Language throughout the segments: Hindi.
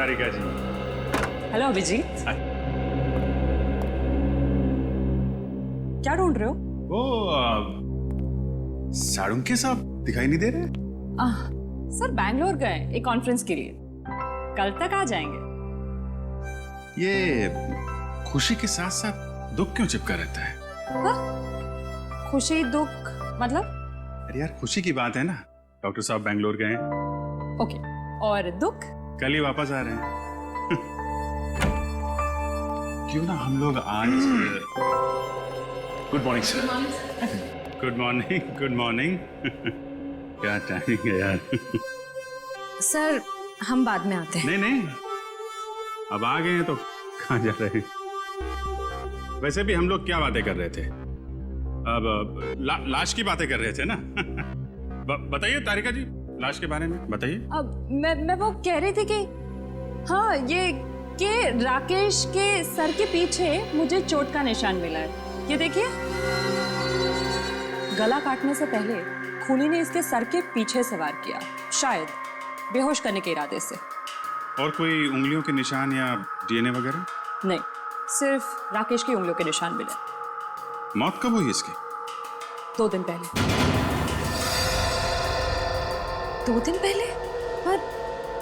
तारिका जी। हेलो अभिजीत। क्या ढूंढ रहे हो? वो साळुंखे साहब दिखाई नहीं दे रहे? सर बैंगलोर गए एक कॉन्फ्रेंस के लिए, कल तक आ जाएंगे। ये खुशी के साथ साथ दुख क्यों चिपका रहता है? खुशी दुख मतलब? अरे यार, खुशी की बात है ना, डॉक्टर साहब बैंगलोर गए हैं। ओके, और दुख? कल ही वापस आ रहे हैं। क्यों ना हम लोग आज good morning sir. Good morning, good morning. क्या टाइमिंग है यार। सर हम बाद में आते हैं। नहीं नहीं, अब आ गए हैं तो कहाँ जा रहे हैं? वैसे भी हम लोग क्या बातें कर रहे थे? अब लाश की बातें कर रहे थे ना। बताइए तारिका जी, लाश के बारे में बताइए। अब मैं वो कह रही थी कि हाँ, ये कि राकेश के सर के पीछे मुझे चोट का निशान मिला है। ये देखिए, गला काटने से पहले खूनी ने इसके सर के पीछे से वार किया, शायद बेहोश करने के इरादे से। और कोई उंगलियों के निशान या डीएनए वगैरह? नहीं, सिर्फ राकेश की उंगलियों के निशान मिले। मौत कब हुई इसकी? 2 दिन पहले। 2 दिन पहले? पर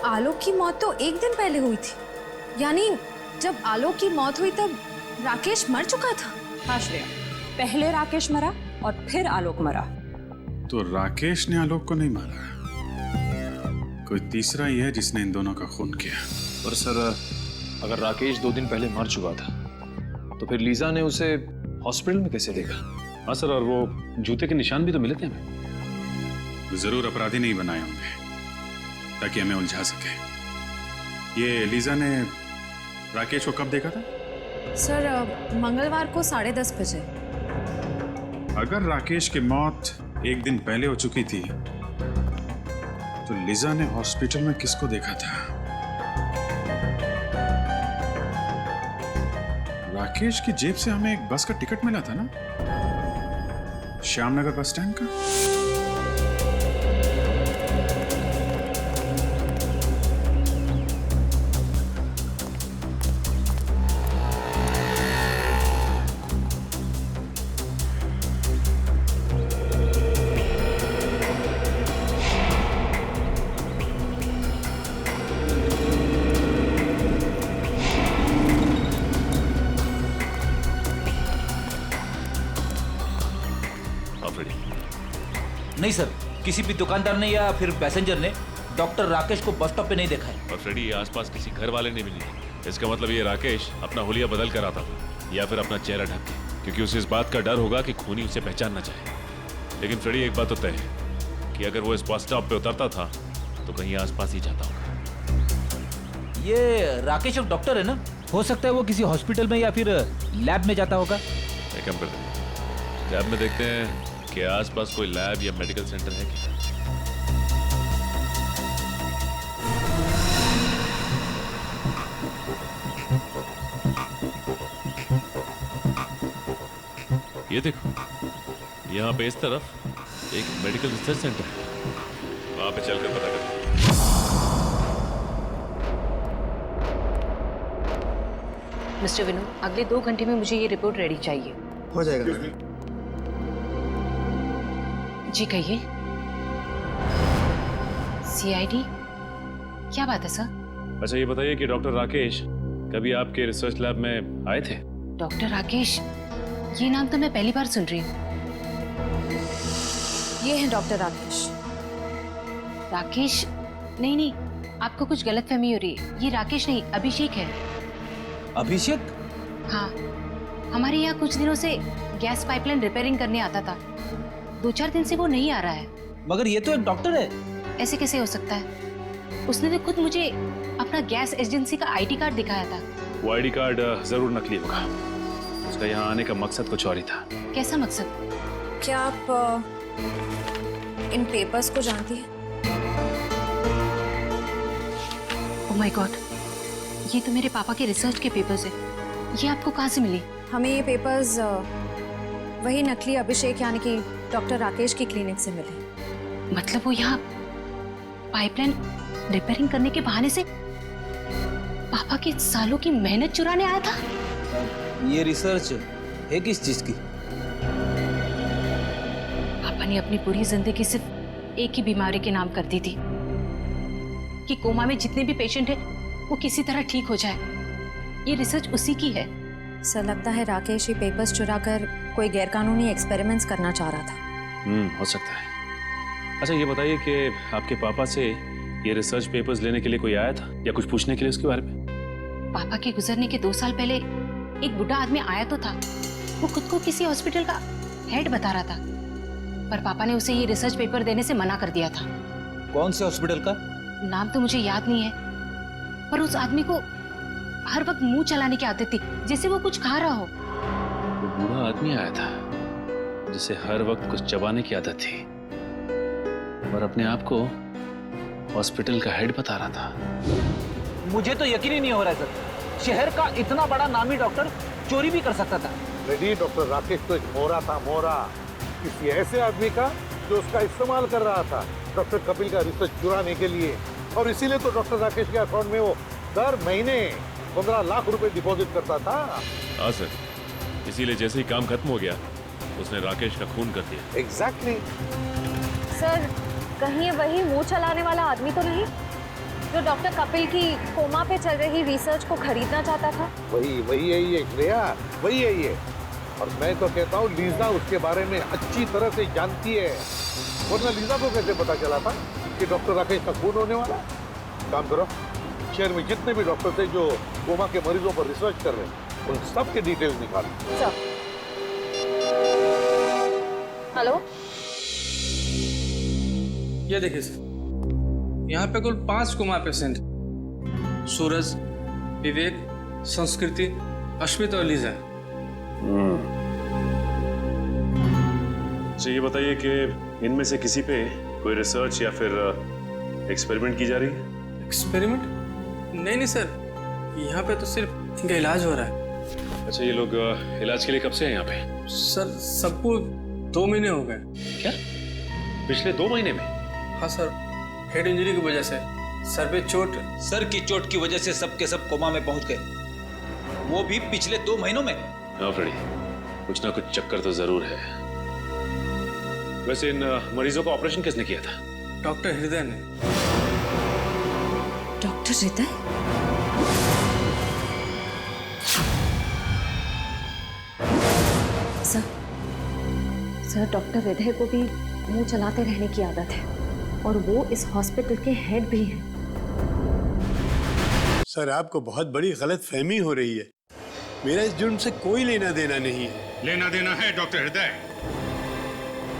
आलोक की मौत तो 1 दिन पहले हुई थी। यानी जब आलोक की मौत हुई तब राकेश मर चुका था। हाँ श्रेया, पहले राकेश मरा और फिर आलोक मरा। तो राकेश ने आलोक को नहीं मारा, कोई तीसरा ही है जिसने इन दोनों का खून किया। पर सर, अगर राकेश 2 दिन पहले मर चुका था तो फिर लीजा ने उसे हॉस्पिटल में कैसे देखा? हाँ सर, और वो जूते के निशान भी तो मिले थे हमें। वो जरूर अपराधी नहीं बनाए होंगे ताकि हमें उलझा सके। ये लीजा ने राकेश को कब देखा था? सर मंगलवार को 10:30 बजे। अगर राकेश की मौत 1 दिन पहले हो चुकी थी तो लीजा ने हॉस्पिटल में किसको देखा था? राकेश की जेब से हमें एक बस का टिकट मिला था ना, श्यामनगर बस स्टैंड का। नहीं सर, किसी भी दुकानदार ने या फिर पैसेंजर ने डॉक्टर राकेश को बस स्टॉप पे नहीं देखा है। और फ्रेडी, ये आसपास किसी घर वाले ने भी नहीं। इसका मतलब ये राकेश अपना हुलिया बदल कर आता था या फिर अपना चेहरा ढक के, क्योंकि उसे इस बात का डर होगा कि खूनी उसे पहचान ना चाहे। लेकिन फ्रेडी, एक बात तो तय है कि अगर वो इस बस स्टॉप पे उतरता था तो कहीं आसपास ही जाता होगा। ये राकेश एक डॉक्टर है ना, हो सकता है वो किसी हॉस्पिटल में या फिर लैब में जाता होगा। एक काम करते हैं, लैब में देखते हैं कि आसपास कोई लैब या मेडिकल सेंटर है क्या। ये देखो, यहाँ पे इस तरफ एक मेडिकल रिसर्च सेंटर है, वहां पे चलकर पता करते हैं। मिस्टर विनोद, अगले 2 घंटे में मुझे ये रिपोर्ट रेडी चाहिए। हो जाएगा मैम। जी कहिए। सीआईडी? क्या बात है सर? अच्छा ये बताइए कि डॉक्टर राकेश कभी आपके रिसर्च लैब में आए थे? डॉक्टर राकेश, ये नाम तो मैं पहली बार सुन रही हूँ। ये है डॉक्टर राकेश। राकेश? नहीं, आपको कुछ गलतफहमी हो रही है। ये राकेश नहीं, अभिषेक है। अभिषेक? हाँ, हमारे यहाँ कुछ दिनों से गैस पाइपलाइन रिपेयरिंग करने आता था। 2-4 दिन से वो नहीं आ रहा है। मगर ये तो एक डॉक्टर है। ऐसे कैसे हो सकता है? उसने तो खुद मुझे अपना गैस एजेंसी का आईडी कार्ड दिखाया था। वो आईडी कार्ड जरूर नकली होगा। उसका यहाँ आने का मकसद कुछ और ही था। कैसा मकसद? क्या आप इन पेपर्स को जानती हैं? ओह माय गॉड, ये तो मेरे पापा के रिसर्च के पेपर्स हैं। ये आपको कहाँ से मिली? हमें ये पेपर्स वही नकली अभिषेक यानी कि डॉक्टर राकेश की क्लिनिक से मिले। मतलब वो यहाँ पाइपलाइन रिपेयरिंग करने के बहाने से पापा की सालों की मेहनत चुराने आया था। ये रिसर्च है किस चीज की? पापा ने अपनी पूरी जिंदगी सिर्फ एक ही बीमारी के नाम कर दी थी कि कोमा में जितने भी पेशेंट हैं वो किसी तरह ठीक हो जाए। ये रिसर्च उसी की है। सर लगता है राकेश ये पेपर्स चुराकर कोई गैरकानूनी एक्सपेरिमेंट्स करना चाह रहा था। हो सकता है। अच्छा ये बताइए कि आपके पापा से ये रिसर्च पेपर्स लेने के लिए कोई आया था या कुछ पूछने के लिए उसके बारे में? पापा के गुजरने के 2 साल पहले एक बुढ़ा आदमी आया तो था। वो खुद को किसी हॉस्पिटल का हेड बता रहा था, पर पापा ने उसे ये रिसर्च पेपर देने से मना कर दिया था। कौन से हॉस्पिटल का? नाम तो मुझे याद नहीं है, पर उस आदमी को हर वक्त मुंह चलाने की आदत थी, जैसे वो कुछ खा रहा हो। वो बूढ़ा आदमी आया था जिसे हर वक्त कुछ चबाने की आदत थी और अपने आप को हॉस्पिटल का हेड बता रहा था। मुझे तो यकीन ही नहीं हो रहा है सर, शहर का इतना बड़ा नामी डॉक्टर चोरी भी कर सकता था। रेडी डॉक्टर राकेश तो एक मोहरा था, मोहरा किसी ऐसे आदमी का जो उसका इस्तेमाल कर रहा था डॉक्टर कपिल का रिसर्च चुराने के लिए। और इसीलिए तो डॉक्टर राकेश के अकाउंट में वो दर महीने 15 लाख रुपए डिपॉजिट करता था। हाँ सर, इसीलिए जैसे ही काम खत्म हो गया उसने राकेश का खून कर दिया। एग्जैक्टली। सर कहीं ये वही मुंह चलाने वाला आदमी तो नहीं जो डॉक्टर कपिल की कोमा पे चल रही रिसर्च को खरीदना चाहता था? वही है ये श्रेया, वही है ये। और मैं तो कहता हूँ लीजा उसके बारे में अच्छी तरह से जानती है, वरना लीजा को कैसे पता चला था कि डॉक्टर राकेश का खून होने वाला है? काम करो, शहर में जितने भी डॉक्टर थे जो कोमा के मरीजों पर रिसर्च कर रहे हैं उन सब के डिटेल्स निकालो। हेलो, ये देखिए सर, यहाँ पे कुल 5 कोमा पेशेंट, सूरज, विवेक, संस्कृति, अश्मित और लीजा। अच्छा ये बताइए कि इनमें से किसी पे कोई रिसर्च या फिर एक्सपेरिमेंट की जा रही है? एक्सपेरिमेंट? नहीं सर, यहाँ पे तो सिर्फ इनका इलाज हो रहा है। अच्छा ये लोग इलाज के लिए कब से हैं यहाँ पे? सर सबको 2 महीने हो गए। क्या पिछले 2 महीने में? हाँ सर, हेड इंजरी की वजह से सर पे चोट। सर की चोट की वजह से सब के सब कोमा में पहुंच गए, वो भी पिछले 2 महीनों में। हाँ फ्रेडी, कुछ ना कुछ चक्कर तो जरूर है। वैसे इन मरीजों का ऑपरेशन किसने किया था? डॉक्टर हृदय ने। डॉक्टर हृदय? सर डॉक्टर हृदय को भी मुंह चलाते रहने की आदत है और वो इस हॉस्पिटल के हेड भी हैं। सर आपको बहुत बड़ी गलतफहमी हो रही है, मेरा इस जुर्म से कोई लेना देना नहीं है। लेना देना है डॉक्टर हृदय।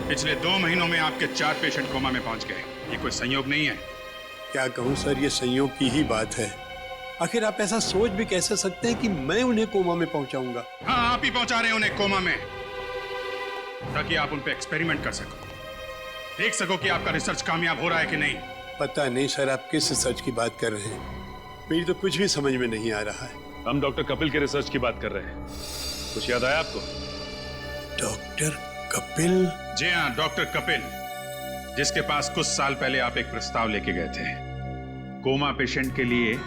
पिछले 2 महीनों में आपके 4 पेशेंट कोमा में पहुंच गए, ये कोई संयोग नहीं है। क्या कहूँ सर, ये संयोग की ही बात है। आखिर आप ऐसा सोच भी कैसे सकते हैं कि मैं उन्हें कोमा में पहुंचाऊंगा? हाँ, आप ही पहुंचा रहे हैं उन्हें कोमा में, ताकि आप उन पे एक्सपेरिमेंट कर सको, देख सको कि आपका रिसर्च कामयाब हो रहा है कि नहीं। पता नहीं सर आप किस रिसर्च की बात कर रहे हैं, मेरी तो कुछ भी समझ में नहीं आ रहा है। हम डॉक्टर कपिल के रिसर्च की बात कर रहे हैं, कुछ याद आया आपको? डॉक्टर कपिल? जी हाँ, डॉक्टर कपिल, जिसके पास कुछ साल पहले आप एक प्रस्ताव लेके गए थे, कोमा पेशेंट के लिए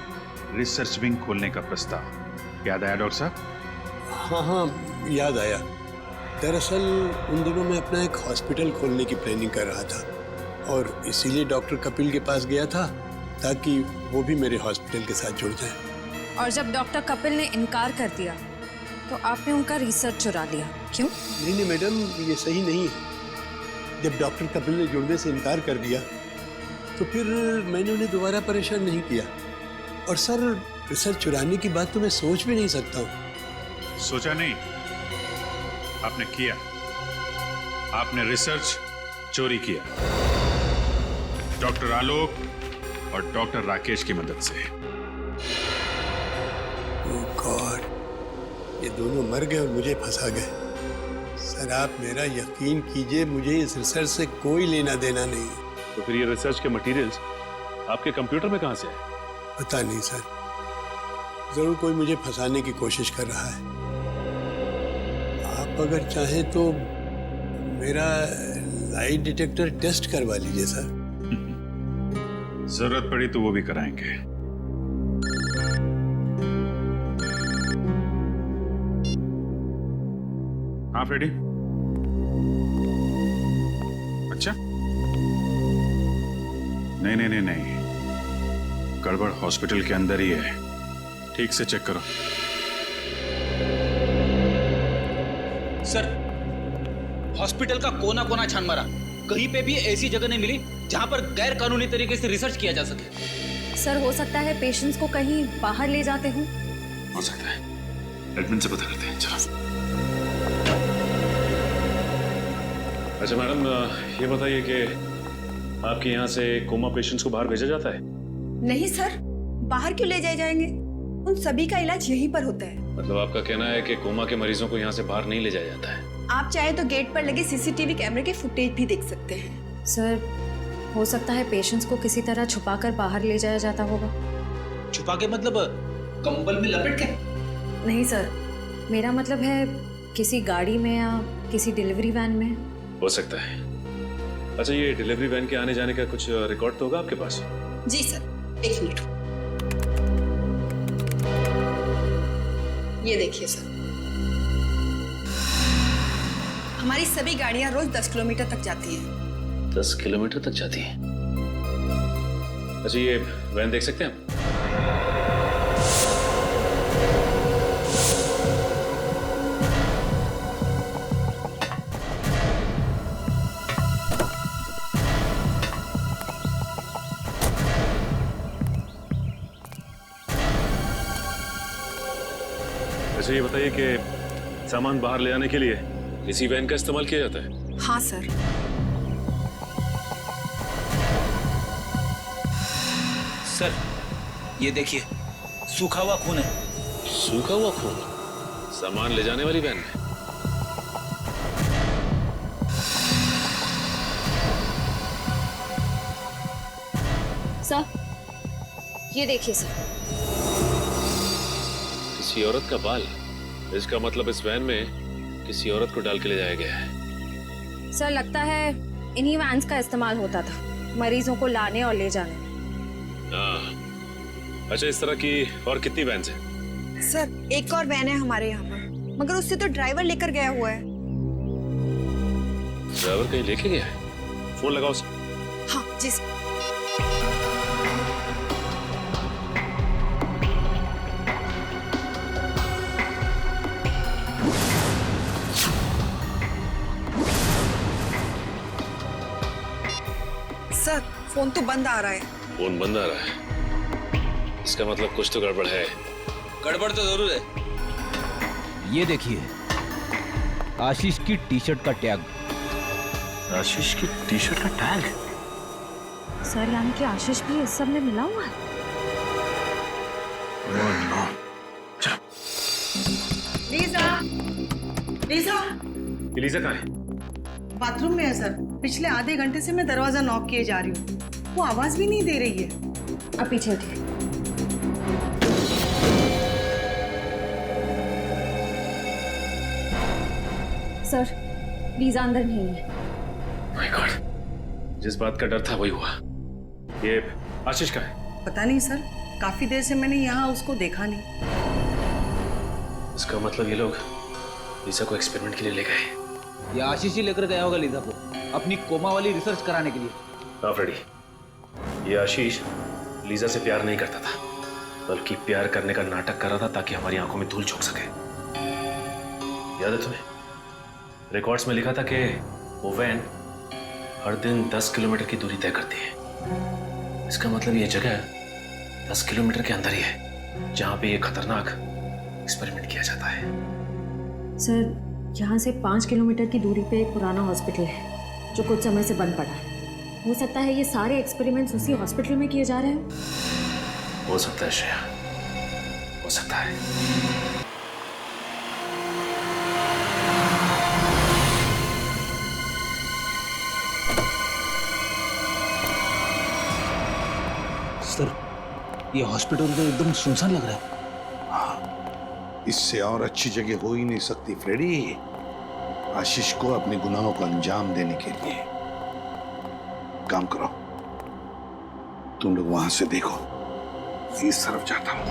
रिसर्च विंग खोलने का प्रस्ताव। याद आया डॉक्टर साहब? हाँ याद आया। दरअसल उन दिनों मैं अपना एक हॉस्पिटल खोलने की प्लानिंग कर रहा था और इसीलिए डॉक्टर कपिल के पास गया था ताकि वो भी मेरे हॉस्पिटल के साथ जुड़ जाए। और जब डॉक्टर कपिल ने इनकार कर दिया तो आपने उनका रिसर्च चुरा लिया, क्यों? नहीं मैडम, ये सही नहीं है। जब डॉक्टर कपिल ने जुड़ने से इनकार कर दिया तो फिर मैंने उन्हें दोबारा परेशान नहीं किया। और सर रिसर्च चुराने की बात तो मैं सोच भी नहीं सकता हूँ। सोचा नहीं, आपने किया। आपने रिसर्च चोरी किया, डॉक्टर आलोक और डॉक्टर राकेश की मदद से। ओह गॉड, ये दोनों मर गए और मुझे फंसा गए। सर आप मेरा यकीन कीजिए, मुझे इस रिसर्च से कोई लेना देना नहीं। तो फिर ये रिसर्च के मटेरियल्स आपके कंप्यूटर में कहां से आए? पता नहीं सर, जरूर कोई मुझे फंसाने की कोशिश कर रहा है। आप अगर चाहें तो मेरा लाइट डिटेक्टर टेस्ट करवा लीजिए सर। जरूरत पड़ी तो वो भी कराएंगे। हाँ फ्रेडी। अच्छा, नहीं नहीं नहीं नहीं, गड़बड़ हॉस्पिटल के अंदर ही है, ठीक से चेक करो। सर, हॉस्पिटल का कोना कोना छान मारा, कहीं पे भी ऐसी जगह नहीं मिली जहां पर गैर कानूनी तरीके से रिसर्च किया जा सके। सर हो सकता है पेशेंट्स को कहीं बाहर ले जाते हों। हो सकता है, एडमिन से पता करते हैं, चलो। अच्छा मैडम, ये बताइए कि आपके यहाँ से कोमा पेशेंट्स को बाहर भेजा जाता है? नहीं सर, बाहर क्यों ले जाए जाएंगे? उन सभी का इलाज यहीं पर होता है। मतलब आपका कहना है कि कोमा के मरीजों को यहाँ से बाहर नहीं ले जाया जाता है? आप चाहे तो गेट पर लगे सीसीटीवी कैमरे के फुटेज भी देख सकते हैं। सर हो सकता है पेशेंट्स को किसी तरह छुपाकर बाहर ले जाया जाता होगा। छुपा के मतलब कंबल में लपेट के? नहीं सर, मेरा मतलब है किसी गाड़ी में या किसी डिलीवरी वैन में। हो सकता है। अच्छा, ये डिलीवरी वैन के आने जाने का कुछ रिकॉर्ड तो होगा आपके पास? जी सर, एक मिनट। ये देखिए सर, हमारी सभी गाड़ियां रोज 10 किलोमीटर तक जाती हैं। 10 किलोमीटर तक जाती है? अच्छा, ये वैन देख सकते हैं हम? अच्छा, ये बताइए कि सामान बाहर ले जाने के लिए इसी वैन का इस्तेमाल किया जाता है? हाँ सर। सर, ये देखिए, सूखा हुआ खून है। सूखा हुआ खून? सामान ले जाने वाली वैन में? सर ये देखिए सर, किसी औरत का बाल? इसका मतलब इस वैन में किसी औरत को डाल के ले जाया गया है। सर लगता है इन्हीं वैन्स का इस्तेमाल होता था मरीजों को लाने और ले जाने में। हाँ। अच्छा, इस तरह की और कितनी वैन्स हैं? सर एक और वैन है हमारे यहाँ पर, मगर उससे तो ड्राइवर लेकर गया हुआ है। ड्राइवर कहीं लेके गया है? फोन लगाओ उसे। हाँ जी सर। सर फोन तो बंद आ रहा है। फोन बंद आ रहा है? इसका मतलब कुछ तो गड़बड़ है। गड़बड़ तो जरूर है। ये देखिए, आशीष की टी शर्ट का टैग। आशीष की टी शर्ट का टैग? सर यानी कि आशीष भी इस सब में मिला हुआ है। लीजा, लीजा, लीजा कहाँ है? बाथरूम में है सर। पिछले आधे घंटे से मैं दरवाजा नॉक किए जा रही हूँ, वो आवाज भी नहीं दे रही है। अब पीछे हटिए। सर लीजा अंदर नहीं है। माय गॉड, जिस बात का डर था वही हुआ। ये आशीष का है? पता नहीं सर, काफी देर से मैंने यहाँ उसको देखा नहीं। इसका मतलब ये लोग लीजा को एक्सपेरिमेंट के लिए ले गए। ये आशीष ही लेकर गया होगा लीजा को अपनी कोमा वाली रिसर्च कराने के लिए। हाँ फ्रेडी, ये आशीष लीजा से प्यार नहीं करता था, बल्कि प्यार करने का नाटक कर रहा था ताकि हमारी आंखों में धूल झोंक सके। याद है तुम्हें? रिकॉर्ड्स में लिखा था कि वो वैन हर दिन 10 किलोमीटर की दूरी तय करती है। इसका मतलब ये जगह 10 किलोमीटर के अंदर ही है जहां पे ये खतरनाक एक्सपेरिमेंट किया जाता है। सर यहाँ से 5 किलोमीटर की दूरी पे एक पुराना हॉस्पिटल है जो कुछ समय से बंद पड़ा है। हो सकता है ये सारे एक्सपेरिमेंट्स उसी हॉस्पिटल में किए जा रहे हैं। हो सकता है श्रेया, हो सकता है। सर, ये हॉस्पिटल तो एकदम सुनसान लग रहा है। इससे और अच्छी जगह हो ही नहीं सकती फ्रेडी, आशीष को अपने गुनाहों को अंजाम देने के लिए। काम करो, तुम लोग वहां से देखो, इस तरफ जाता हूं।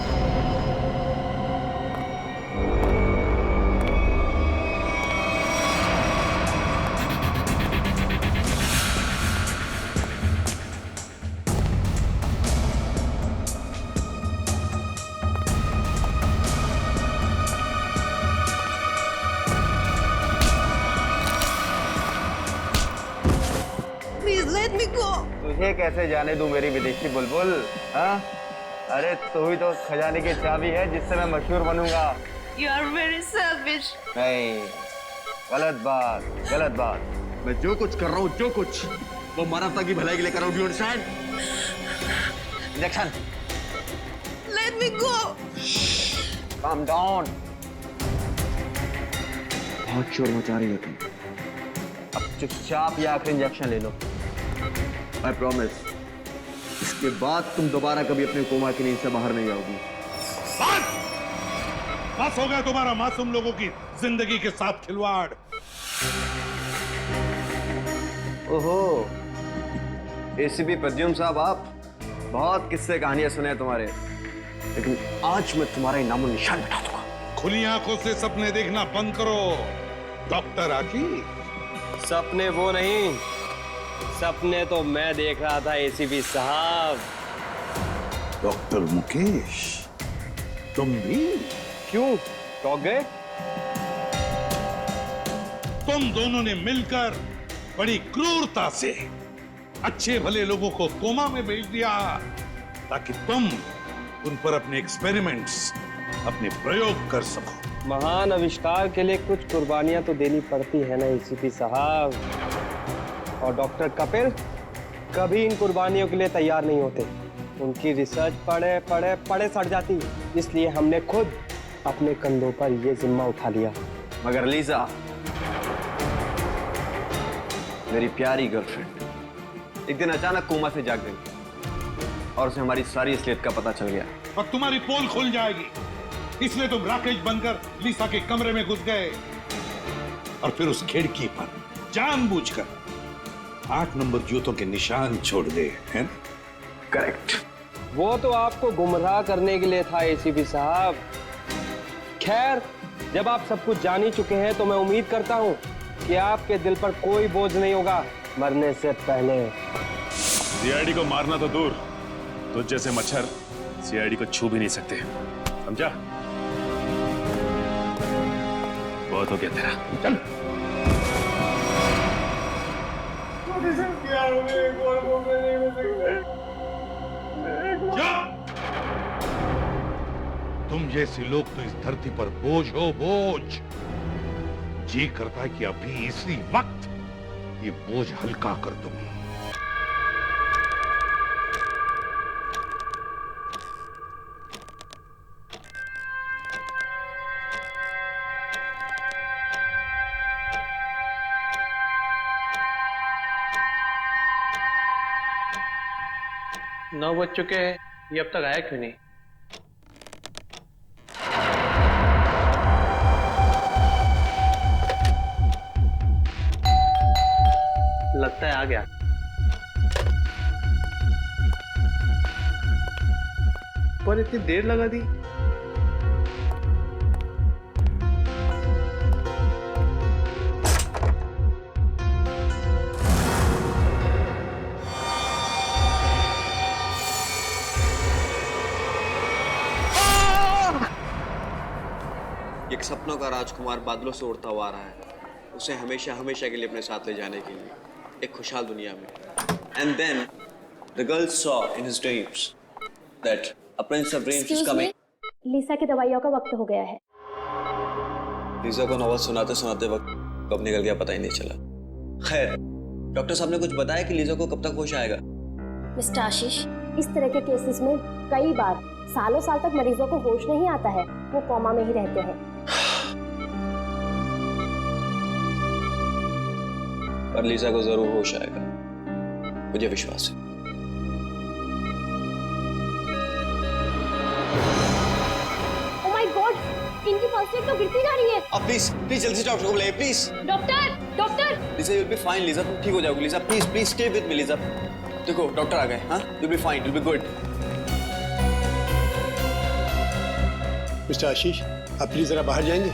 देखे कैसे जाने दूं मेरी विदेशी बुलबुल। हाँ, अरे तू ही तो खजाने की चाबी है जिससे मैं मशहूर बनूंगा। You are very selfish. नहीं, गलत बात, गलत बात। मैं जो कुछ कर रहा हूँ, जो कुछ, वो मानवता की भलाई के लिए कर रहा हूँ। Do you understand? Injection. Let me go. Calm down. बहुत शोर मचा रही हो तुम। अब चुपचाप ये आखिरी इंजेक्शन ले लो। I promise. इसके बाद तुम दोबारा कभी अपने कोमा की नींद से बाहर नहीं आओगी। बस हो गया तुम्हारा मासूम लोगों की जिंदगी के साथ खिलवाड़। ओहो, एसीपी प्रद्युम्न साहब, आप बहुत किस्से कहानियां सुने हैं तुम्हारे, लेकिन आज मैं तुम्हारा इनामो निशान बैठा दूंगा। खुली आंखों से सपने देखना बंद करो डॉक्टर आशीष। सपने वो नहीं, सपने तो मैं देख रहा था एसीपी साहब। डॉक्टर मुकेश, तुम भी? क्यों, चौंक गए? तुम दोनों ने मिलकर बड़ी क्रूरता से अच्छे भले लोगों को कोमा में भेज दिया ताकि तुम उन पर अपने एक्सपेरिमेंट्स, अपने प्रयोग कर सको। महान आविष्कार के लिए कुछ कुर्बानियां तो देनी पड़ती है ना एसीपी साहब, और डॉक्टर कपिल कभी इन कुर्बानियों के लिए तैयार नहीं होते। उनकी रिसर्च पढ़े पढ़े पढ़े सड़ जाती, इसलिए हमने खुद अपने कंधों पर यह जिम्मा उठा लिया। मगर लीजा, मेरी प्यारी गर्लफ्रेंड, एक दिन अचानक कोमा से जाग गई और उसे हमारी सारी असलियत का पता चल गया। और तुम्हारी पोल खुल जाएगी, इसलिए तुम राकेश बनकर लीसा के कमरे में घुस गए और फिर उस खिड़की पर जानबूझकर 8 नंबर जूतों के निशान छोड़ दे, हैं? करेक्ट। वो तो आपको गुमराह करने के लिए था एसीपी साहब। खैर, जब आप सब कुछ जान ही चुके हैं तो मैं उम्मीद करता हूं कि आपके दिल पर कोई बोझ नहीं होगा मरने से पहले। सीआईडी को मारना तो दूर, तो जैसे मच्छर सीआईडी को छू भी नहीं सकते, समझा? बहुत हो गया तेरा, चल। तुम जैसे लोग तो इस धरती पर बोझ हो, बोझ। जी करता है कि अभी इसी वक्त ये बोझ हल्का कर दूं। नौ बज चुके हैं, ये अब तक आया क्यों नहीं? लगता है आ गया। पर इतनी देर लगा दी। एक सपनों का राजकुमार बादलों से उड़ता हुआ आ रहा है, उसे हमेशा हमेशा के लिए अपने साथ ले जाने के लिए एक खुशहाल दुनिया में। And then the girl saw in his dreams that a prince of dreams is coming. लीसा की दवाइयों का वक्त हो गया है। लीसा को नॉवल सुनाते सुनाते वक्त कब निकल गया पता ही नहीं चला। खैर, डॉक्टर साहब ने कुछ बताया कि लीसा को कब तक होश आएगा? मिस्टर आशीष, इस तरह के केसेस में कई बार सालों साल तक मरीजों को होश नहीं आता है, वो कोमा में ही रहते हैं। पर लीसा को जरूर होश आएगा, मुझे विश्वास है। ओह माय गॉड, इनकी पल्स रेट तो गिरती जा रही है। अब प्लीज प्लीज जल्दी से डॉक्टर को बुलाइए, please. Doctor, doctor. Lisa, you'll be fine, Lisa, तुम ठीक हो जाओगी। Lisa, please please stay with me. Lisa, देखो डॉक्टर आ गए। हाँ, you'll be fine, you'll be good। Mister Ashish, आप प्लीज जरा बाहर जाएंगे?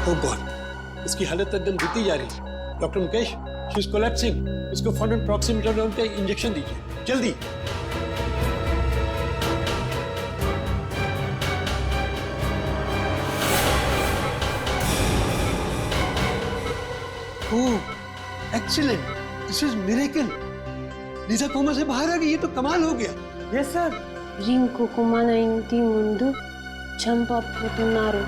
ओह गॉड, इसकी हालत एकदम गिरती जा रही है। Doctor Mukesh, she is collapsing. इसको फौरन प्रॉक्सिमिटोलोन का इंजेक्शन दीजिए, जल्दी। Oh excellent, this is miracle. Lisa coma से बाहर आ गई, ये तो कमाल हो गया। Yes sir. రింకుకు మన ఇంటి ముందు చంపపుతున్నారు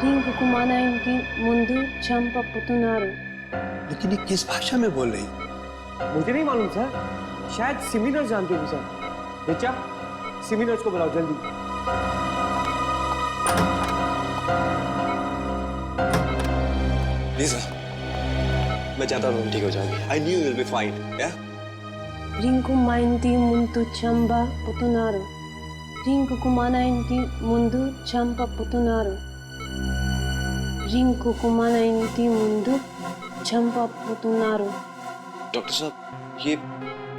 రింకుకు మన ఇంటి ముందు చంపపుతున్నారు। लेकिन ये किस भाषा में बोल रही? मुझे नहीं मालूम सर, शायद सिमिनर्स जानते होंगे सर। बेचा सिमिनर्स को बुलाओ जल्दी। लीजा, मैं चाहता हूँ तुम ठीक हो जाओगी। I knew you'll be fine, yeah? Rinku మా ఇంటి ముందు చంపపుతున్నారు రింకుకు మన ఇంటి ముందు చంపపుతున్నారు రింకుకు మన ఇంటి ముందు చంపపుతున్నారు। डॉक्टर साहब, ये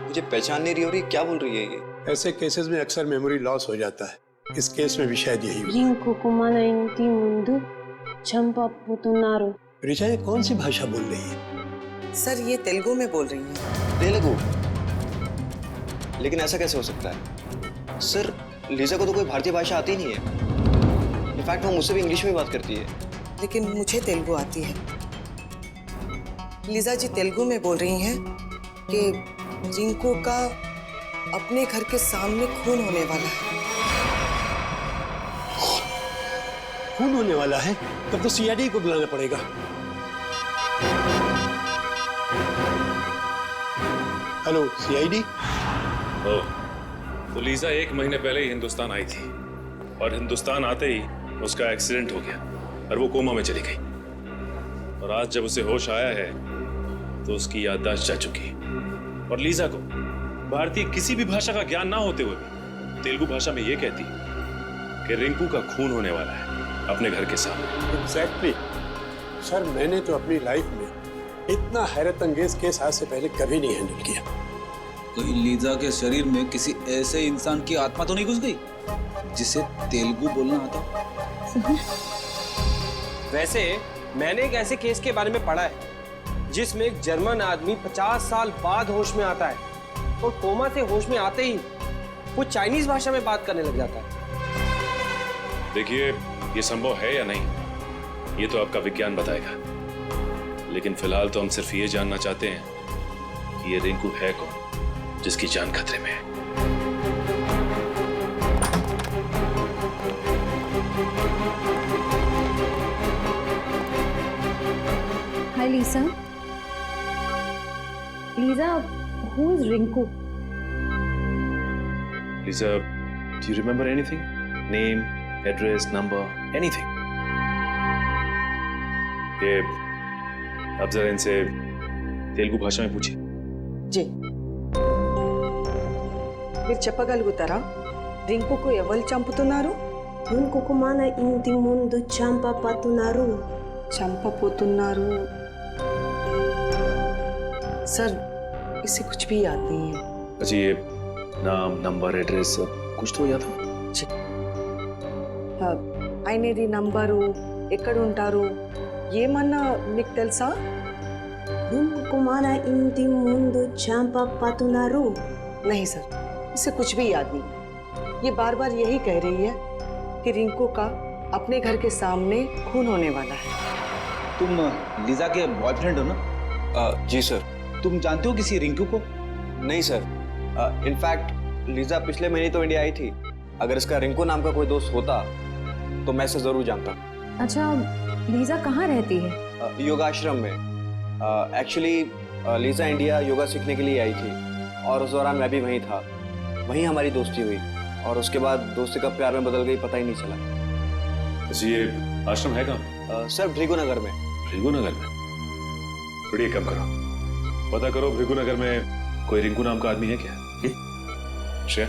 मुझे पहचान नहीं रही हो रही, क्या बोल रही है ये? ऐसे केसेस में अक्सर मेमोरी लॉस हो जाता है, इस केस में भी शायद यही हुआ। రింకుకు మన ఇంటి ముందు చంపపుతున్నారు। ऋचा ये कौन सी भाषा बोल रही है? सर ये तेलुगु में बोल रही हैं। तेलुगु? लेकिन ऐसा कैसे हो सकता है? सर, लीजा को तो कोई भारतीय भाषा आती नहीं है। इनफैक्ट वो मुझसे भी इंग्लिश में बात करती है। लेकिन मुझे तेलुगु आती है। लीजा जी तेलुगु में बोल रही हैं कि रिंकू का अपने घर के सामने खून होने वाला है। खून होने वाला है? तब तो सीआईडी को बुलाना पड़ेगा। Hello CID. तो लीजा 1 महीने पहले ही हिंदुस्तान आई थी और हिंदुस्तान आते ही उसका एक्सीडेंट हो गया और वो कोमा में चली गई। और आज जब उसे होश आया है तो उसकी याददाश्त जा चुकी है। और लीजा को भारतीय किसी भी भाषा का ज्ञान ना होते हुए भी तेलुगु भाषा में ये कहती कि रिंकू का खून होने वाला है अपने घर के सामने। एग्जैक्टली सर, मैंने तो अपनी लाइफ में इतना हैरत अंगेज केस आज से पहले कभी नहीं हैंडल किया। कहीं लीजा के शरीर में किसी ऐसे इंसान की आत्मा तो नहीं घुस गई जिसे तेलुगु बोलना आता? वैसे मैंने एक ऐसे केस के बारे में पढ़ा है जिसमें एक जर्मन आदमी 50 साल बाद होश में आता है और कोमा से होश में आते ही वो चाइनीज भाषा में बात करने लग जाता है। देखिए, ये संभव है या नहीं ये तो आपका विज्ञान बताएगा, लेकिन फिलहाल तो हम सिर्फ ये जानना चाहते हैं कि ये रिंकू है कौन जिसकी जान खतरे में है। Hi Lisa. Lisa, who is Rinku? Lisa, do you remember anything? Name, address, number, anything? ये अब जरा इनसे तेलुगु भाषा में पूछिए। जी, మీరు చెప్పగలుగుతారా రింకుకు ఎవరు చంపుతున్నారు? రింకుకు మన ఇంటి ముందు చంపపోతున్నారు చంపపోతున్నారు। सर इसे कुछ भी याद नहीं है। अच्छा, ये नाम, नंबर, एड्रेस कुछ तो याद हो? ఆయనది నంబరు, ఎక్కడ ఉంటారు, ఏమన్నా మీకు తెలుసా? రింకుకు మన ఇంటి ముందు చంపపోతున్నారు। नहीं सर, इसे कुछ भी याद नहीं। ये बार बार यही कह रही है कि रिंकू का अपने घर के सामने खून होने वाला है। तुम लीजा के बॉयफ्रेंड हो ना? जी सर। तुम जानते हो किसी रिंकू को? नहीं सर। इनफैक्ट लीजा पिछले महीने तो इंडिया आई थी। अगर इसका रिंकू नाम का कोई दोस्त होता तो मैं इसे जरूर जानता। अच्छा, लीजा कहाँ रहती है? योगाश्रम में। एक्चुअली लीजा इंडिया योगा सीखने के लिए आई थी और उस दौरान मैं भी वहीं था। वहीं हमारी दोस्ती हुई और उसके बाद दोस्ती कब प्यार में बदल गई पता ही नहीं चला। अच्छा, ये आश्रम है कहाँ? सर भृगुनगर में। भृगुनगर में? थोड़ी कम करो, पता करो भृगुनगर में कोई रिंकू नाम का आदमी है क्या? श्रेया,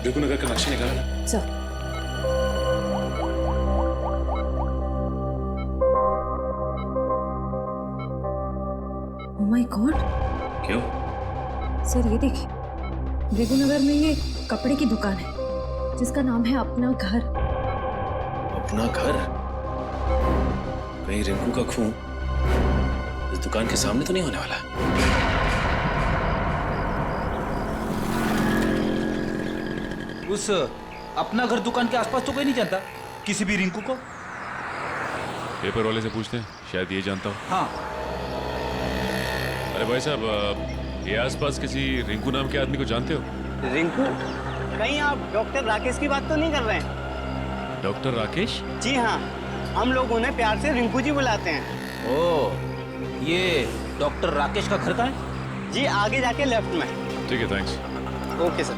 भृगुनगर का नक्शा निकाला ना? सर। Oh my God. क्यों? सर ये देखिए, भृगुनगर में ये कपड़े की दुकान है जिसका नाम है अपना घर। अपना घर? कहीं रिंकू का खून इस दुकान के सामने तो नहीं होने वाला? उस अपना घर दुकान के आसपास तो कोई नहीं जानता किसी भी रिंकू को? पेपर वाले से पूछते हैं, शायद ये जानता हो। हाँ, अरे भाई साहब, ये आसपास किसी रिंकू नाम के आदमी को जानते हो? रिंकू? कहीं आप डॉक्टर राकेश की बात तो नहीं कर रहे हैं? डॉक्टर राकेश? जी हाँ, हम लोग उन्हें प्यार से रिंकू जी बुलाते हैं। ओह, ये डॉक्टर राकेश का घर कहाँ है? जी आगे जाके लेफ्ट में। ठीक है, थैंक्स। Okay sir.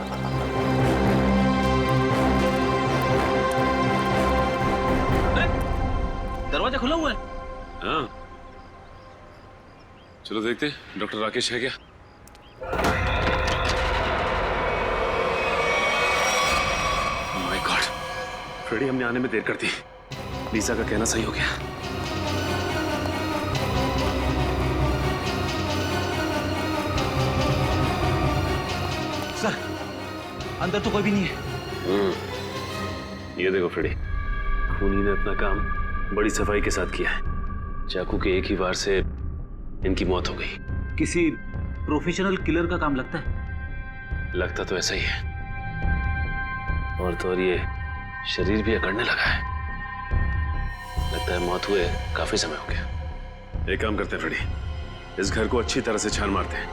दरवाजा खुला हुआ है। हाँ, चलो देखते हैं डॉक्टर राकेश है क्या। माय गॉड, फ्रेडी हमने आने में देर कर दी। लीजा का कहना सही हो गया। सर, अंदर तो कोई भी नहीं है। ये देखो फ्रेडी, खूनी ने अपना काम बड़ी सफाई के साथ किया है। चाकू के एक ही वार से इनकी मौत हो गई। किसी प्रोफेशनल किलर का काम लगता है। लगता तो ऐसा ही है, और तो और ये शरीर भी अकड़ने लगा है। लगता है मौत हुए काफी समय हो गया। एक काम करते हैं फ्रेडी, इस घर को अच्छी तरह से छान मारते हैं।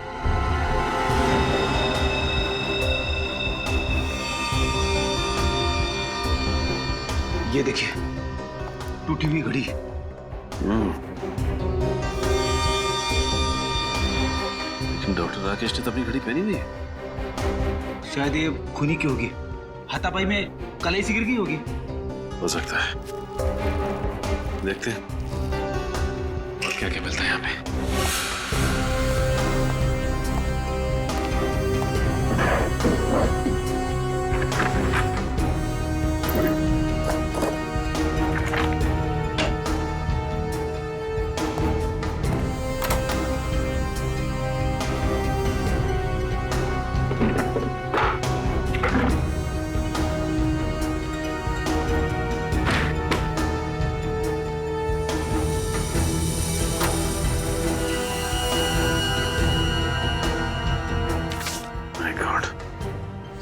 ये देखिए, टूटी हुई घड़ी। लेकिन डॉक्टर राकेश ने तो अपनी घड़ी पहनी नहीं है। शायद ये खूनी की होगी। हाथापाई में कलाई से गिर गई होगी। हो सकता है, देखते हैं और क्या क्या मिलता है यहाँ पे।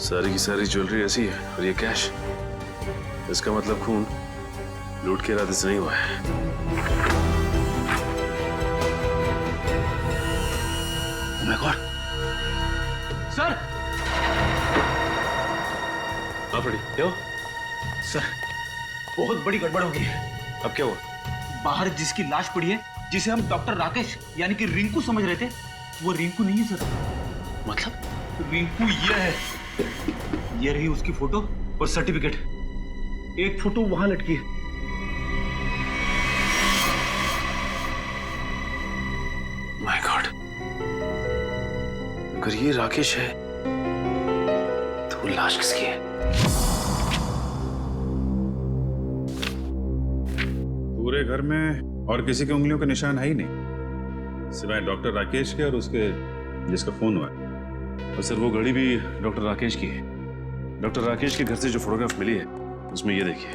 सारी की सारी ज्वेलरी ऐसी है और ये कैश। इसका मतलब खून लूट के इरादे से नहीं हुआ है। Oh my God! सर! हाँ फ्रेडी, क्या हुआ? सर, बहुत बड़ी गड़बड़ हो गई है। अब क्या हुआ? बाहर जिसकी लाश पड़ी है, जिसे हम डॉक्टर राकेश यानी कि रिंकू समझ रहे थे, वो रिंकू नहीं है सर। मतलब? रिंकू ये है। ये रही उसकी फोटो और सर्टिफिकेट। एक फोटो वहां लटकी है। माय गॉड, अगर ये राकेश है तो लाश किसकी है? पूरे घर में और किसी की उंगलियों का निशान है ही नहीं, सिवाय डॉक्टर राकेश के और उसके जिसका फोन हुआ है। और सर, वो घड़ी भी डॉक्टर राकेश की है। डॉक्टर राकेश के घर से जो फोटोग्राफ मिली है उसमें ये देखिए,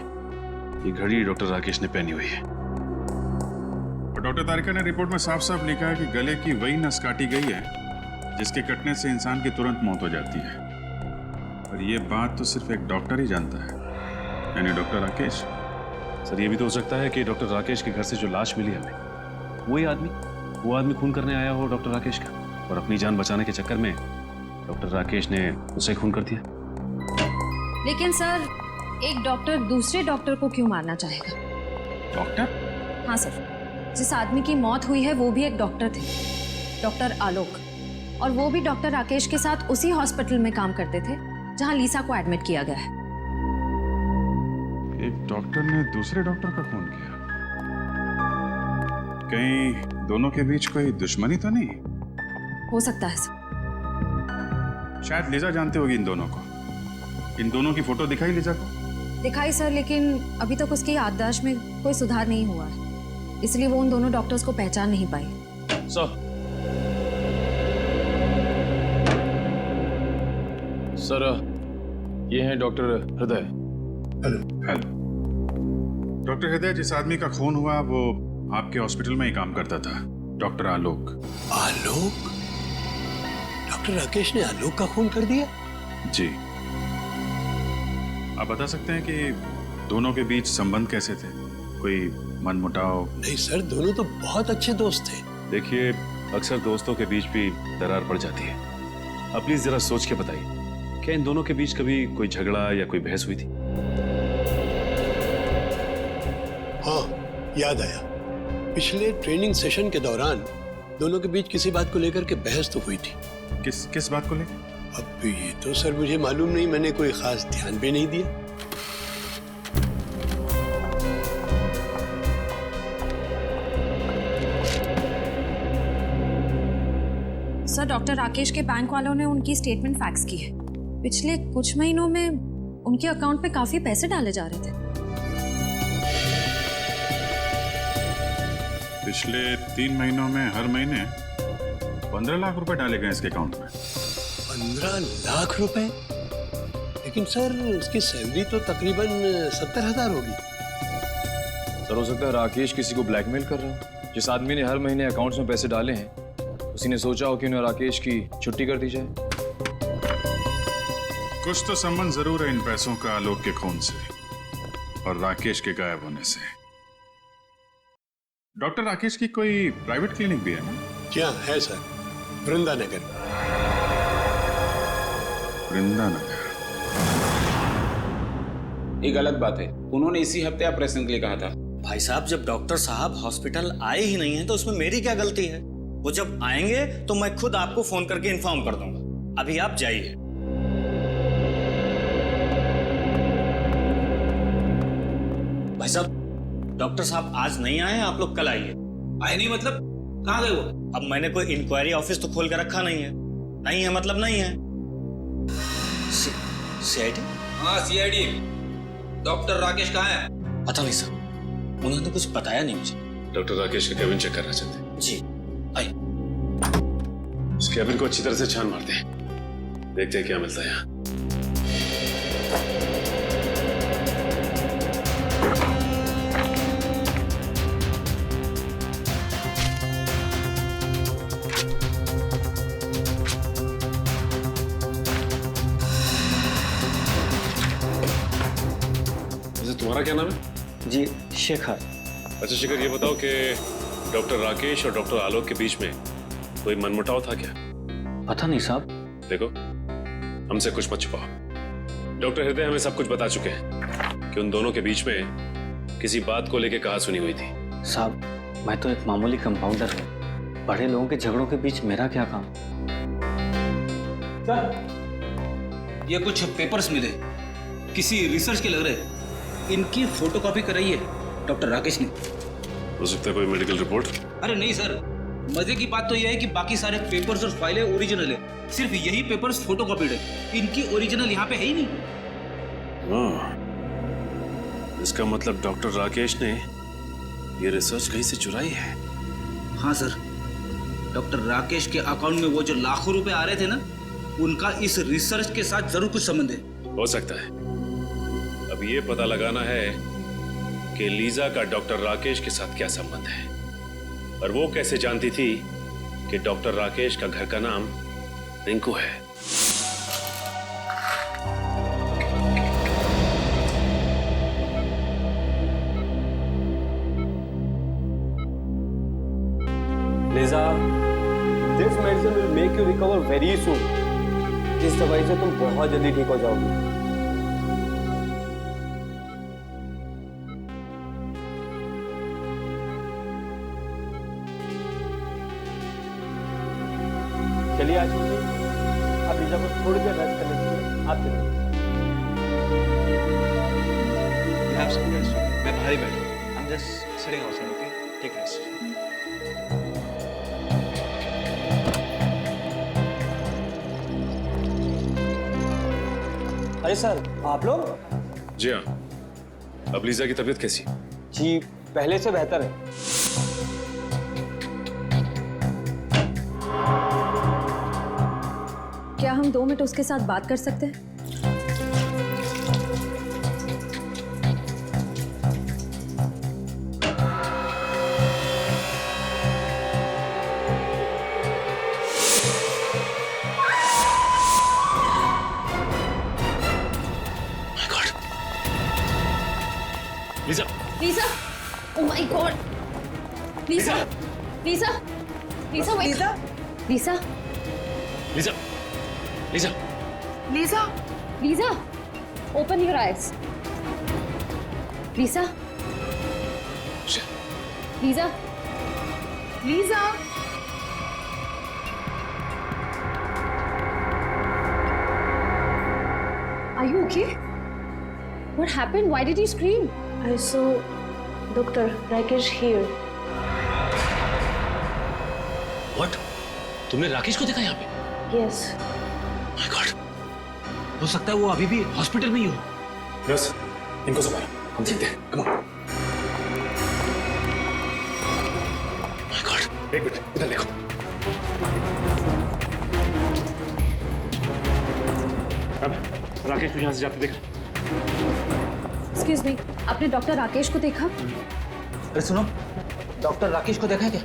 ये घड़ी डॉक्टर राकेश ने पहनी हुई है। और डॉक्टर तारिका ने रिपोर्ट में साफ साफ लिखा है कि गले की वही नस काटी गई है जिसके कटने से इंसान की तुरंत मौत हो जाती है। और ये बात तो सिर्फ एक डॉक्टर ही जानता है, यानी डॉक्टर राकेश। सर, ये भी तो हो सकता है कि डॉक्टर राकेश के घर से जो लाश मिली हमें, वो आदमी खून करने आया हो डॉक्टर राकेश का, और अपनी जान बचाने के चक्कर में डॉक्टर राकेश ने उसे खून कर दिया। लेकिन सर, एक डॉक्टर दूसरे डॉक्टर को क्यों मारना चाहेगा? डॉक्टर? हाँ सर, जिस आदमी की मौत हुई है वो भी एक डॉक्टर थे, डॉक्टर आलोक, और वो भी डॉक्टर राकेश के साथ उसी हॉस्पिटल में काम करते थे जहां लीसा को एडमिट किया गया है। एक डॉक्टर ने दूसरे डॉक्टर का खून किया? कहीं दोनों के बीच कोई दुश्मनी तो नहीं? हो सकता है सर। शायद लीजा जानते होगी इन दोनों को। इन दोनों की फोटो दिखाई लीजा को? दिखाई सर, लेकिन अभी तक उसकी याददाश्त में कोई सुधार नहीं हुआ है, इसलिए वो उन दोनों डॉक्टर्स को पहचान नहीं पाई। सर, ये हैं डॉक्टर हृदय। हेलो। डॉक्टर हृदय, जिस आदमी का खून हुआ वो आपके हॉस्पिटल में ही काम करता था, डॉक्टर आलोक। आलोक? डॉक्टर राकेश ने आलोक का खून कर दिया? जी। आप बता सकते हैं कि दोनों के बीच संबंध कैसे थे? कोई मनमुटाव? नहीं सर, दोनों तो बहुत अच्छे दोस्त थे। देखिए, अक्सर दोस्तों के बीच भी दरार पड़ जाती है। अब प्लीज जरा सोच के बताइए, क्या इन दोनों के बीच कभी कोई झगड़ा या कोई बहस हुई थी? हाँ, याद आया। पिछले ट्रेनिंग सेशन के दौरान दोनों के बीच किसी बात को लेकर के बहस तो हुई थी। किस बात को लेकर? अब ये तो सर मुझे मालूम नहीं, मैंने कोई खास ध्यान भी नहीं दिया। सर, डॉक्टर राकेश के बैंक वालों ने उनकी स्टेटमेंट फैक्स की है। पिछले कुछ महीनों में उनके अकाउंट में काफी पैसे डाले जा रहे थे। पिछले 3 महीनों में हर महीने 15 लाख रुपए डाले गए इसके अकाउंट में। 15 लाख रुपए? लेकिन सर उसकी सैलरी तो तकरीबन 70,000 होगी। सर, हो सकता है राकेश किसी को ब्लैकमेल कर रहा हो। जिस आदमी ने हर महीने अकाउंट्स में पैसे डाले हैं, उसी ने सोचा हो कि उन्हें राकेश की छुट्टी कर दी जाए। कुछ तो संबंध जरूर है इन पैसों का आलोक के खून से और राकेश के गायब होने से। डॉक्टर राकेश की कोई प्राइवेट क्लिनिक भी है ना? जी हाँ, है सर, वृंदानगर। वृंदानगर? ये गलत बात है। उन्होंने इसी हफ्ते ऑपरेशन के लिए कहा था। भाई साहब, जब डॉक्टर साहब हॉस्पिटल आए ही नहीं है तो उसमें मेरी क्या गलती है? वो जब आएंगे तो मैं खुद आपको फोन करके इन्फॉर्म कर दूंगा। अभी आप जाइए। भाई साहब, डॉक्टर साहब आज नहीं आए, आप लोग कल आइए। आए नहीं मतलब? कहाँ गए वो? अब मैंने कोई इंक्वायरी ऑफिस तो खोल कर रखा नहीं है। नहीं है मतलब नहीं है। सीआईडी? हाँ, सीआईडी। डॉक्टर राकेश कहाँ है? पता नहीं सर, उन्होंने कुछ बताया नहीं मुझे। डॉक्टर राकेश का केबिन चेक करना चाहते हैं? जी, आइए। उस केबिन को अच्छी तरह से छान मारते हैं, देखते हैं क्या मिलता है यहाँ। तुम्हारा क्या नाम है? जी, शेखर। अच्छा शेखर, ये बताओ कि डॉक्टर राकेश और डॉक्टर आलोक के बीच में कोई मनमुटाव था क्या? पता नहीं साहब। देखो, हमसे कुछ मत छुपाओ। डॉक्टर हृदय हमें सब कुछ बता चुके हैं कि उन दोनों के बीच में किसी बात को लेकर कहा सुनी हुई थी। साहब, मैं तो एक मामूली कंपाउंडर हूँ। बड़े लोगों के झगड़ों के बीच मेरा क्या काम? सर, ये कुछ पेपर्स मिले, किसी रिसर्च के लग रहे। इनकी फोटोकॉपी कराई है डॉक्टर राकेश ने। हो सकता है कोई मेडिकल रिपोर्ट? अरे नहीं सर, मजे की बात तो यह है कि बाकी सारे पेपर्स और फाइलें ओरिजिनल है, सिर्फ यही पेपर्स फोटोकॉपीड है। इनकी ओरिजिनल यहाँ पे है ही नहीं। इसका मतलब डॉक्टर राकेश ने ये रिसर्च कहीं से चुराई है। हाँ सर, डॉक्टर राकेश के अकाउंट में वो जो लाखों रुपए आ रहे थे ना, उनका इस रिसर्च के साथ जरूर कुछ संबंध है। हो सकता है। अब ये पता लगाना है कि लीजा का डॉक्टर राकेश के साथ क्या संबंध है, और वो कैसे जानती थी कि डॉक्टर राकेश का घर का नाम रिंकू है। Lisa, this medicine will make you recover very soon. इस दवाई से तुम बहुत जल्दी ठीक हो जाओगी। चलिए आशीष जी, आप लीजा को थोड़ी देर रेस्ट करने दीजिए। आप चलिए। मैं बाहर ही बैठा हूँ। I'm just sitting outside, okay? Take rest. अरे सर, आप लोग? जी हाँ। अब लीजा की तबीयत कैसी? जी, पहले से बेहतर है। क्या हम 2 मिनट उसके साथ बात कर सकते हैं? Lisa! Lisa! Oh my God! Lisa! Lisa! Lisa wait. Lisa Lisa Lisa Lisa Lisa Lisa open your eyes. Lisa Lisa Lisa Are you okay? What happened? Why did you scream? I saw Dr. Rakesh here. What? तुमने राकेश को देखा यहाँ पे? Yes. माय गॉड, हो सकता है वो अभी भी हॉस्पिटल में ही हो। यस, इनको संभालो, हम देखते हैं। Come on. माय गॉड, एक मिनट, इधर देखो। अब राकेश को यहाँ से जाते देखा? Excuse me, आपने डॉक्टर राकेश को देखा? अरे सुनो, डॉक्टर राकेश को देखा है क्या?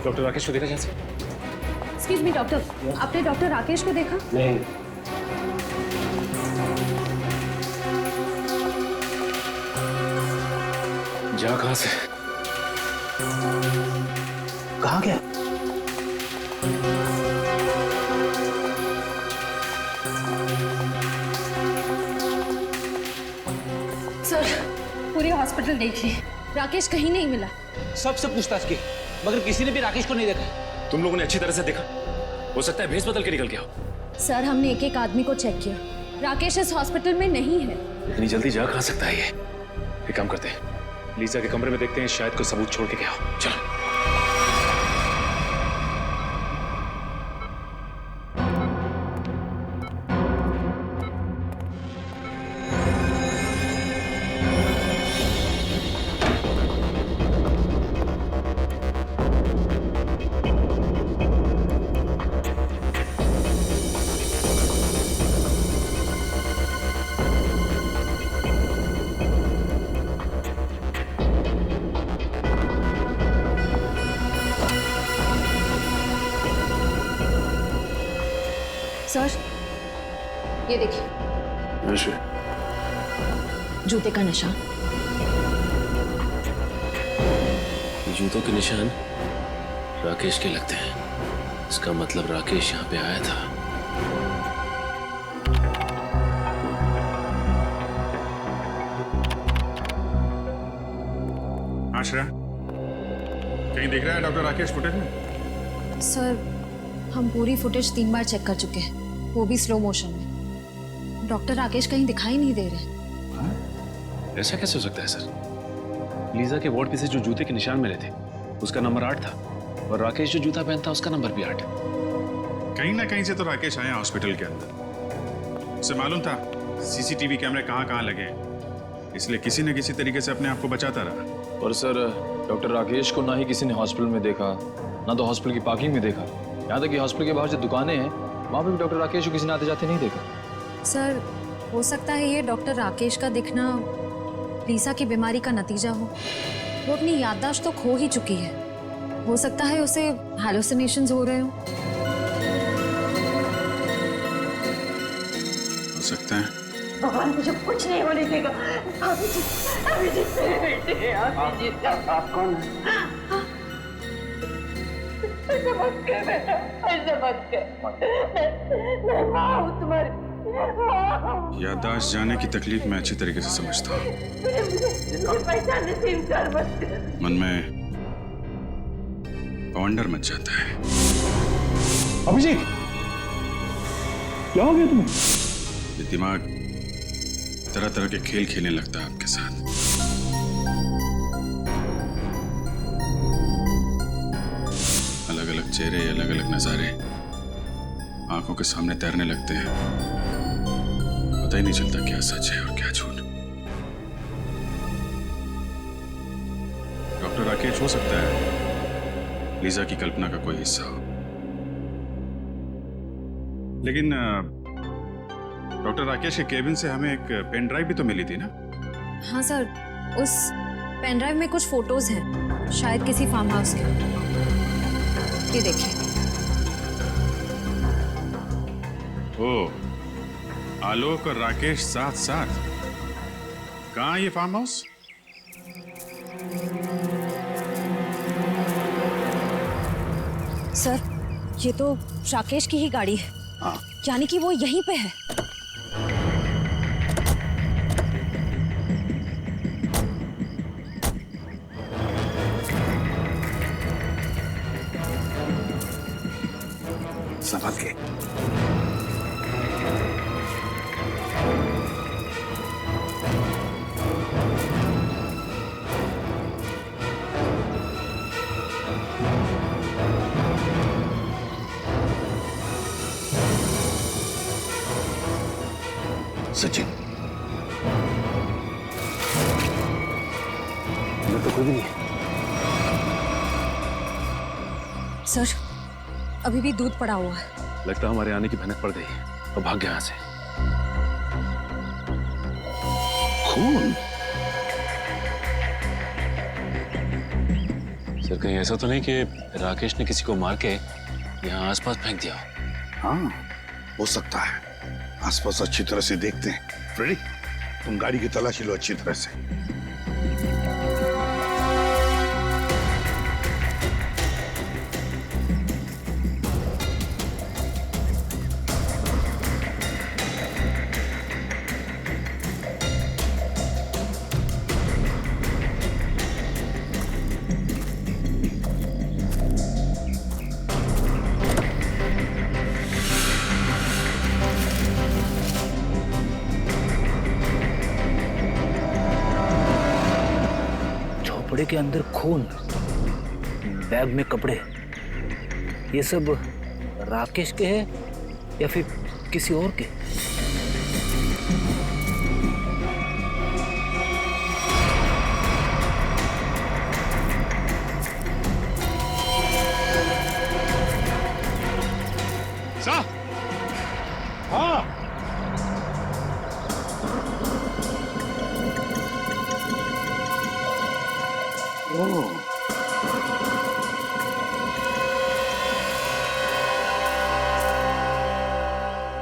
डॉक्टर राकेश को देखा यहाँ से? Excuse me, डॉक्टर, आपने डॉक्टर राकेश को देखा? नहीं। जा कहाँ से? कहाँ गया? सर, पूरी हॉस्पिटल देखी, राकेश कहीं नहीं मिला। सबसे पूछताछ की, मगर किसी ने भी राकेश को नहीं देखा। तुम लोगों ने अच्छी तरह से देखा? हो सकता है भेस बदल के निकल गया हो। सर, हमने एक एक आदमी को चेक किया, राकेश इस हॉस्पिटल में नहीं है। इतनी जल्दी जा कहाँ सकता है ये? एक काम करते हैं, लीजा के कमरे में देखते हैं, शायद कोई सबूत छोड़ के गया हो। चलो। सर, ये देखिए, जूते का निशान। जूतों के निशान राकेश के लगते हैं। इसका मतलब राकेश यहाँ पे आया था। आश्रा, कहीं दिख रहा है डॉक्टर राकेश फुटेज में? सर, हम पूरी फुटेज 3 बार चेक कर चुके हैं, वो भी स्लो मोशन में। डॉक्टर राकेश कहीं दिखाई नहीं दे रहे। ऐसा कैसे हो सकता है सर? लीजा के वार्ड पे से जो जूते के निशान मिले थे, उसका नंबर 8 था, और राकेश जो जूता पहनता उसका नंबर भी 8। कहीं ना कहीं से तो राकेश आया हॉस्पिटल के अंदर। उसे मालूम था सीसीटीवी कैमरे कहाँ लगे हैं, इसलिए किसी न किसी तरीके से अपने आप को बचाता रहा। और सर, डॉक्टर राकेश को ना ही किसी ने हॉस्पिटल में देखा, ना तो हॉस्पिटल की पार्किंग में देखा, यहाँ तक कि हॉस्पिटल के बाहर जो दुकानें हैं वहाँ पे भी डॉक्टर राकेश को किसी ने आते जाते नहीं देखा। सर, हो सकता है ये डॉक्टर राकेश का दिखना लीसा की बीमारी का नतीजा हो। वो अपनी याददाश्त तो खो ही चुकी है, हो सकता है उसे हैलुसिनेशंस हो रहे हो। हो सकता है। भगवान मुझे कुछ नहीं होने देगा। अभिजीत मेरे बेटे हैं, अभिजीत। आप कौन हैं? ऐसा मत कर बेटा, ऐसा मत कर। मैं माँ हूँ तुम्हारी, माँ हूँ। याददाश्त जाने की तकलीफ मैं अच्छी तरीके से समझता हूँ। मुझे पहचानने से इनकार मत कर। मन में वंडर मच जाता है। अभिजीत, क्या हो गया तुम्हें? ये दिमाग तरह तरह के खेल खेलने लगता है आपके साथ। अलग अलग चेहरे, अलग अलग नजारे आंखों के सामने तैरने लगते हैं। पता ही नहीं चलता क्या सच है और क्या झूठ। डॉक्टर राकेश हो सकता है लीजा की कल्पना का कोई हिस्सा हो, लेकिन डॉक्टर राकेश के केबिन से हमें एक पेन ड्राइव भी तो मिली थी ना? हाँ सर, उस पेन ड्राइव में कुछ फोटोज हैं, शायद किसी फार्म हाउस के। ये देखिए। ओ, आलोक और राकेश साथ साथ। कहाँ ये फार्म हाउस? सर, ये तो राकेश की ही गाड़ी है। हाँ। यानी कि वो यहीं पे है। संभल के। सचिन, मैं तो कोई भी नहीं है। सर, अभी भी दूध पड़ा हुआ है। लगता है हमारे आने की भनक पड़ गई और भाग गया यहाँ से। खून? सर, कहीं ऐसा तो नहीं कि राकेश ने किसी को मार के यहाँ आसपास फेंक दिया? हाँ, हो सकता है। आसपास अच्छी तरह से देखते हैं। फ्रेडी, तुम गाड़ी की तलाशी लो अच्छी तरह से। कपड़े के अंदर खून, बैग में कपड़े, ये सब राकेश के हैं या फिर किसी और के? सा? हाँ।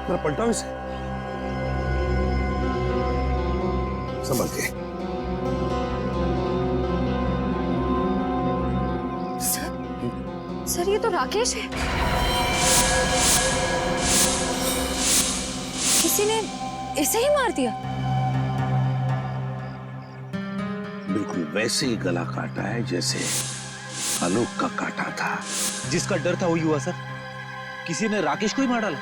मेरा पलटा इसे। संभल के। सर, ये तो राकेश है। किसी ने इसे ही मार दिया। बिल्कुल वैसे ही गला काटा है जैसे आलोक का काटा था। जिसका डर था वही हुआ सर। किसी ने राकेश को ही मार डाला।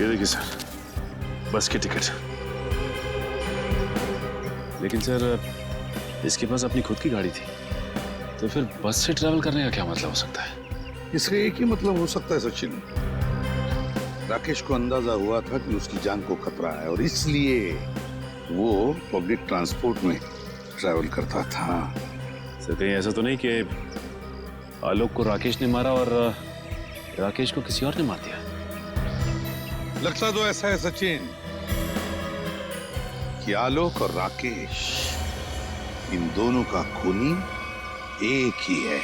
ये देखिए सर, बस की टिकट। लेकिन सर, इसके पास अपनी खुद की गाड़ी थी, तो फिर बस से ट्रैवल करने का क्या मतलब हो सकता है? इसका एक ही मतलब हो सकता है सचिन। राकेश को अंदाजा हुआ था कि उसकी जान को खतरा है और इसलिए वो पब्लिक ट्रांसपोर्ट में ट्रैवल करता था। सर, कहीं ऐसा तो नहीं कि आलोक को राकेश ने मारा और राकेश को किसी और ने मार दिया? लगता तो ऐसा है सचिन कि आलोक और राकेश, इन दोनों का खूनी एक ही है।